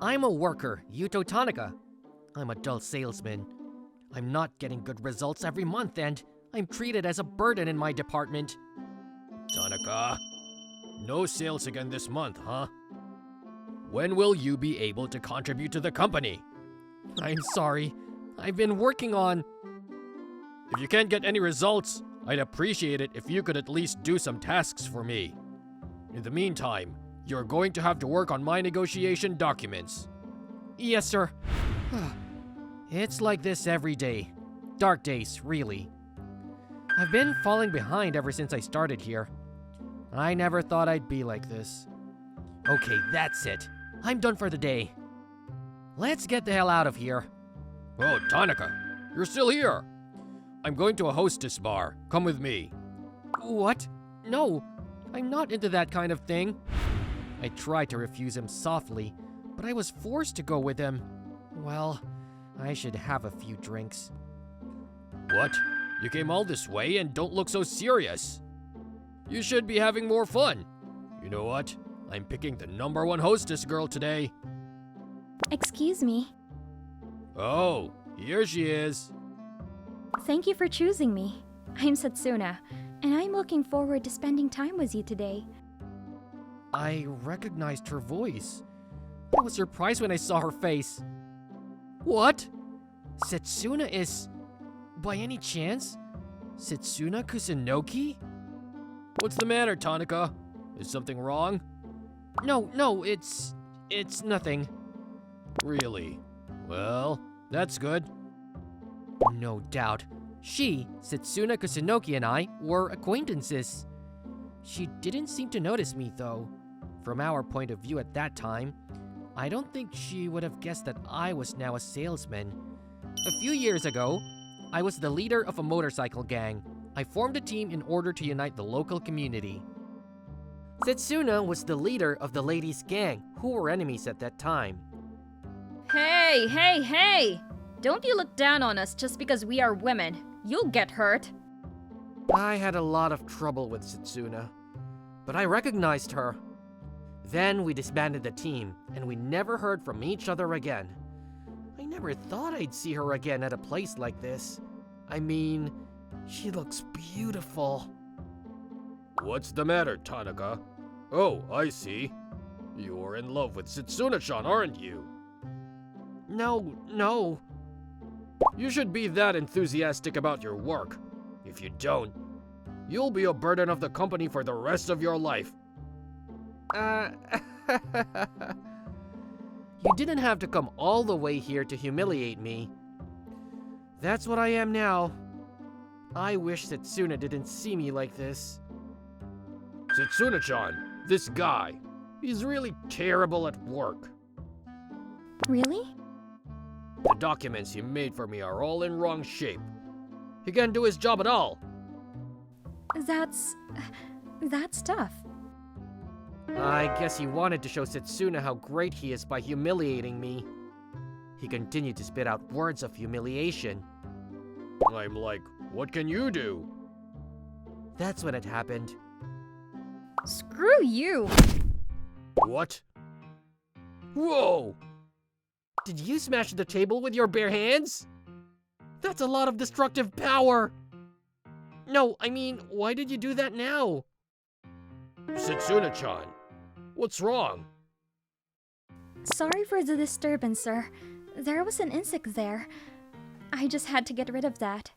I'm a worker, Yuto Tanaka. I'm a dull salesman. I'm not getting good results every month, and I'm treated as a burden in my department. Tanaka, no sales again this month, huh? When will you be able to contribute to the company? I'm sorry. I've been working on... If you can't get any results, I'd appreciate it if you could at least do some tasks for me. In the meantime, you're going to have to work on my negotiation documents. Yes, sir. It's like this every day. Dark days, really. I've been falling behind ever since I started here. I never thought I'd be like this. Okay, that's it. I'm done for the day. Let's get the hell out of here. Oh, Tanaka, you're still here. I'm going to a hostess bar. Come with me. What? No, I'm not into that kind of thing. I tried to refuse him softly, but I was forced to go with him. Well, I should have a few drinks. What? You came all this way and don't look so serious. You should be having more fun. You know what? I'm picking the #1 hostess girl today. Excuse me. Oh, here she is. Thank you for choosing me. I'm Satsuna, and I'm looking forward to spending time with you today. I recognized her voice. I was surprised when I saw her face. What? Satsuna is... By any chance? Satsuna Kusunoki? What's the matter, Tanaka? Is something wrong? No, it's nothing. Really? Well, that's good. No doubt. She, Satsuna Kusunoki, and I were acquaintances. She didn't seem to notice me, though. From our point of view at that time, I don't think she would have guessed that I was now a salesman. A few years ago, I was the leader of a motorcycle gang. I formed a team in order to unite the local community. Satsuna was the leader of the ladies' gang, who were enemies at that time. Hey! Don't you look down on us just because we are women. You'll get hurt. I had a lot of trouble with Satsuna, but I recognized her. Then we disbanded the team, and we never heard from each other again. I never thought I'd see her again at a place like this. I mean, she looks beautiful. What's the matter, Tanaka? Oh, I see. You're in love with Satsuna-chan, aren't you? No. You should be that enthusiastic about your work. If you don't, you'll be a burden of the company for the rest of your life. You didn't have to come all the way here to humiliate me. That's what I am now. I wish Satsuna didn't see me like this. Satsuna-chan, this guy, he's really terrible at work. Really? The documents he made for me are all in wrong shape. He can't do his job at all. That's tough. I guess he wanted to show Satsuna how great he is by humiliating me. He continued to spit out words of humiliation. I'm like, what can you do? That's when it happened. Screw you! What? Whoa! Did you smash the table with your bare hands? That's a lot of destructive power! No, I mean, why did you do that now? Satsuna-chan, what's wrong? Sorry for the disturbance, sir. There was an insect there. I just had to get rid of that.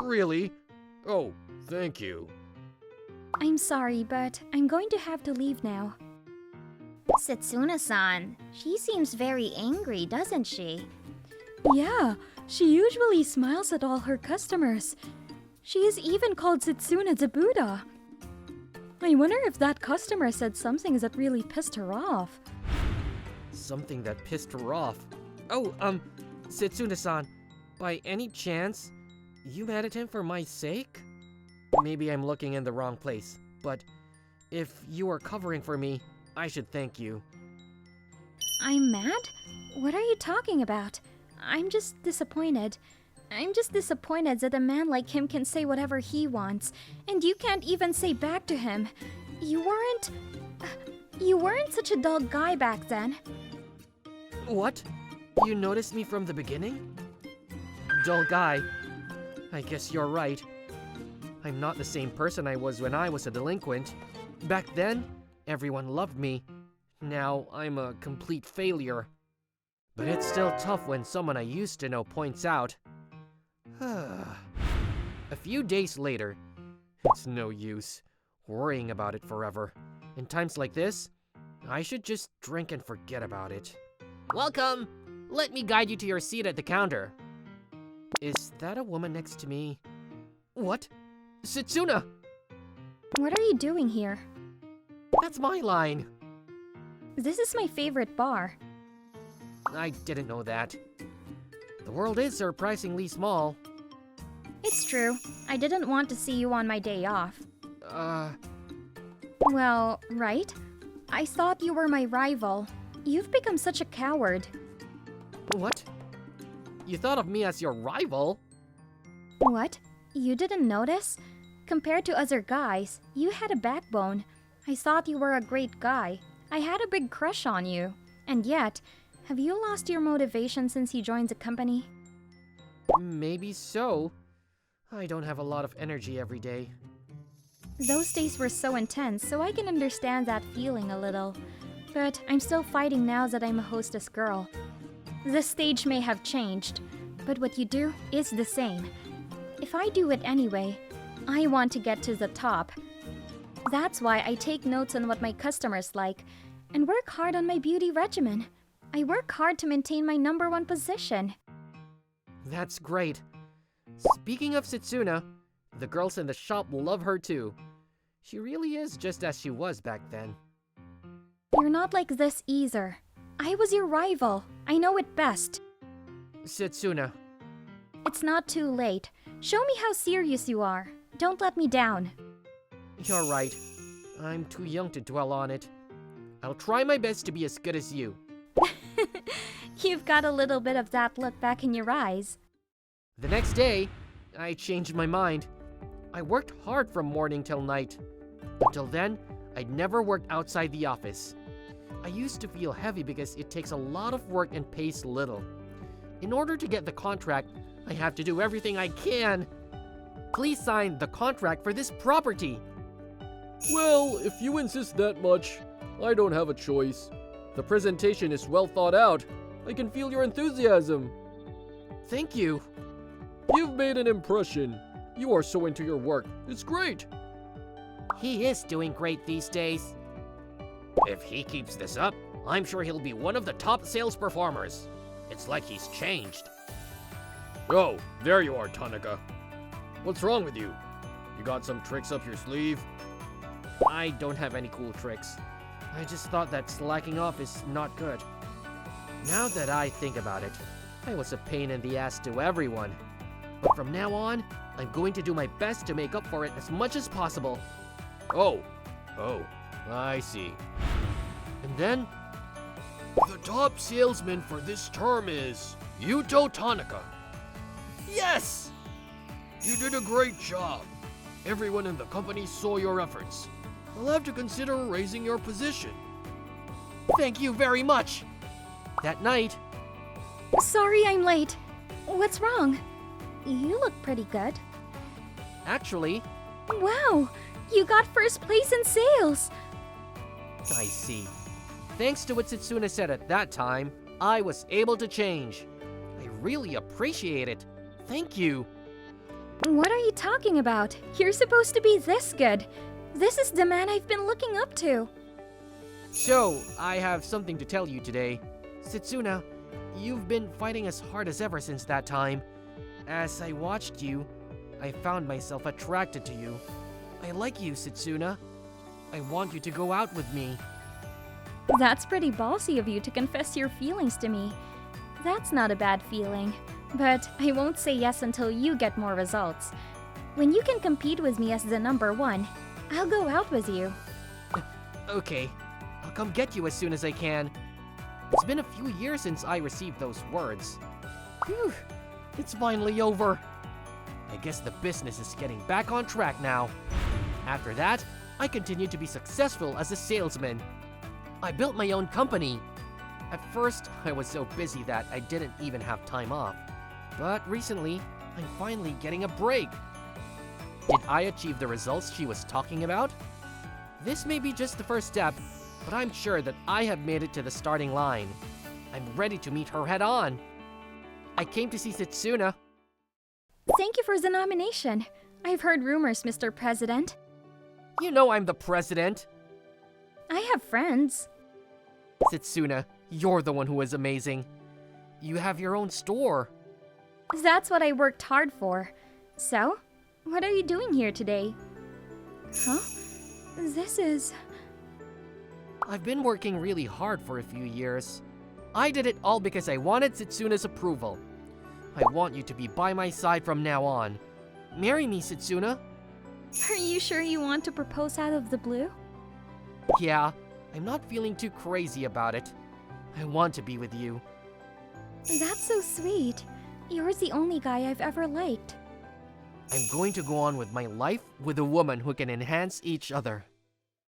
Really? Oh, thank you. I'm sorry, but I'm going to have to leave now. Satsuna-san, she seems very angry, doesn't she? Yeah, she usually smiles at all her customers. She is even called Satsuna the Buddha. I wonder if that customer said something that really pissed her off. Something that pissed her off. Oh, Satsuna-san, by any chance, you mad at him for my sake? Maybe I'm looking in the wrong place, but if you are covering for me, I should thank you. I'm mad? What are you talking about? I'm just disappointed. I'm just disappointed that a man like him can say whatever he wants, and you can't even say back to him. You weren't such a dull guy back then. What? You noticed me from the beginning? Dull guy. I guess you're right. I'm not the same person I was when I was a delinquent. Back then, everyone loved me. Now, I'm a complete failure. But it's still tough when someone I used to know points out. A few days later, it's no use worrying about it forever. In times like this, I should just drink and forget about it. Welcome! Let me guide you to your seat at the counter. Is that a woman next to me? What? Satsuna! What are you doing here? That's my line. This is my favorite bar. I didn't know that. The world is surprisingly small. It's true. I didn't want to see you on my day off. Uh, Well, right? I thought you were my rival. You've become such a coward. what? You thought of me as your rival? What? You didn't notice? Compared to other guys, you had a backbone. I thought you were a great guy. I had a big crush on you. And yet, have you lost your motivation since you joined the company? Maybe so. I don't have a lot of energy every day. Those days were so intense, so I can understand that feeling a little. But I'm still fighting now that I'm a hostess girl. The stage may have changed, but what you do is the same. If I do it anyway, I want to get to the top. That's why I take notes on what my customers like and work hard on my beauty regimen. I work hard to maintain my #1 position. That's great. Speaking of Satsuna, the girls in the shop love her too. She really is just as she was back then. You're not like this either. I was your rival. I know it best. Satsuna, It's not too late. Show me how serious you are. Don't let me down. you're right. I'm too young to dwell on it. I'll try my best to be as good as you. You've got a little bit of that look back in your eyes. The next day, I changed my mind. I worked hard from morning till night. Until then, I'd never worked outside the office. I used to feel heavy because it takes a lot of work and pays little. In order to get the contract, I have to do everything I can. Please sign the contract for this property. Well, if you insist that much, I don't have a choice. The presentation is well thought out. I can feel your enthusiasm. Thank you. You've made an impression. You are so into your work. It's great. He is doing great these days. If he keeps this up, I'm sure he'll be one of the top sales performers. It's like he's changed. Oh, there you are, Tanaka. What's wrong with you? You got some tricks up your sleeve? I don't have any cool tricks. I just thought that slacking off is not good. Now that I think about it, I was a pain in the ass to everyone. But from now on, I'm going to do my best to make up for it as much as possible. Oh, I see. And then, The top salesman for this term is Yuto Tanaka. yes! You did a great job. Everyone in the company saw your efforts. I'll have to consider raising your position. Thank you very much. That night, Sorry I'm late. What's wrong? You look pretty good. actually, Wow! You got first place in sales! I see. Thanks to what Satsuna said at that time, I was able to change. I really appreciate it. Thank you. What are you talking about? You're supposed to be this good. This is the man I've been looking up to. So, I have something to tell you today. Satsuna, you've been fighting as hard as ever since that time. As I watched you, I found myself attracted to you. I like you, Satsuna. I want you to go out with me. That's pretty ballsy of you to confess your feelings to me. That's not a bad feeling. But I won't say yes until you get more results. When you can compete with me as the #1, I'll go out with you. Okay, I'll come get you as soon as I can. It's been a few years since I received those words. Whew, it's finally over. I guess the business is getting back on track now. After that, I continued to be successful as a salesman. I built my own company. At first, I was so busy that I didn't even have time off. But recently, I'm finally getting a break. Did I achieve the results she was talking about? This may be just the first step, but I'm sure that I have made it to the starting line. I'm ready to meet her head on. I came to see Satsuna. Thank you for the nomination. I've heard rumors, Mr. President. You know I'm the president. I have friends. Satsuna, you're the one who is amazing. You have your own store. That's what I worked hard for. So, what are you doing here today? Huh? This is... I've been working really hard for a few years. I did it all because I wanted Satsuna's approval. I want you to be by my side from now on. Marry me, Satsuna. Are you sure you want to propose out of the blue? Yeah, I'm not feeling too crazy about it. I want to be with you. That's so sweet. You're the only guy I've ever liked. I'm going to go on with my life with a woman who can enhance each other.